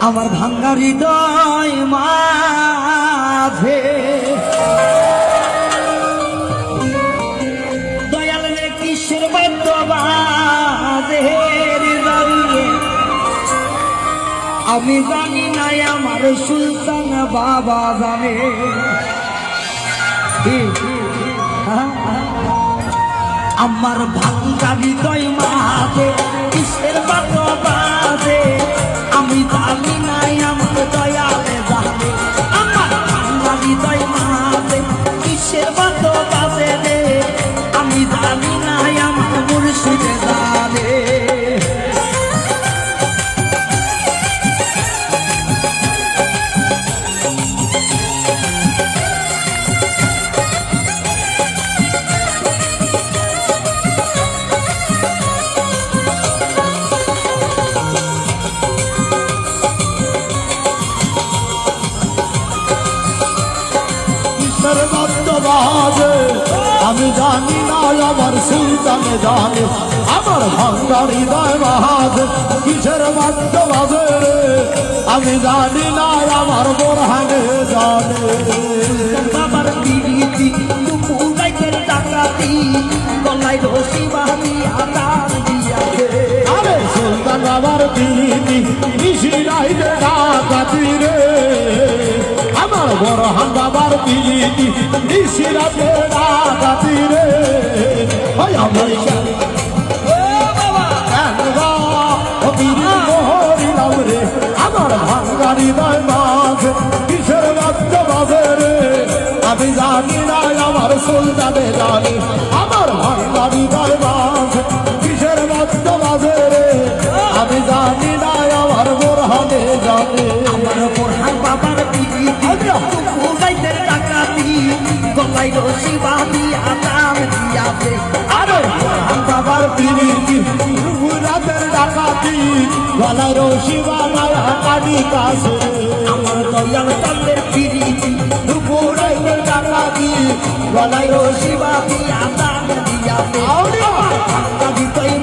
আমার ভাঙ্গা হৃদয় মাঝে দয়াল রে কিসের বাদ্য বাজে দাঁড়িয়ে আমি জানি না আমার সুলতান বাবা জানে আমার ভাঙ্গা হৃদয় মাঝে কিসের বাদ্য বাজে আমি জানি না আমার দয়ালে জানে আমার ভাঙ্গা হৃদয় মাঝে কিসের বাদ্য বাজে রে আমি জানি না আমার মুর্শিদে জানে আমি জানি না আমার সুলতানে জানে আমার ভাঙ্গা হৃদয় বাজে কিসের বাদ্য বাজে রে আমি জানি না আমার বোরহানে জানে বাবার পিরিতি দুপুরাইতে ডাকাতি গলায় রশি বাঁধি আদার দিয়াছে আরে সুলতান বাবার পিরিতি নিশিরাইতে ডাকাতি রে আমার বোরহান বাবার পিরিতি নিশিরাতে ডাকাতি রে ওই আমার আমার ভাঙ্গা হৃদয় মাঝে কিসের বাদ্য বাজে রে আমি জানি না আমার সুলতানে জানে আমার ভাঙ্গা হৃদয় মাঝে কিসের বাদ্য বাজে রে আমি জানি না আমার বোরহানে জানে আমার বোরহান বাবার পিরিতি দুপুরাইতে ডাকাতি গলায় রশি বাঁধি আদার দিয়াছে আরে বোরহান বাবার পিরিতি রাতের ডাকাতি গলায় রশি বানায় কানি কাছে আমার দয়াল চাঁদের পিরিতি দুপুরাইতে ডাকাতি গলায় রশি বাঁধি আদার দিয়াছে আউলিয়া ভাঙ্গা হৃদয়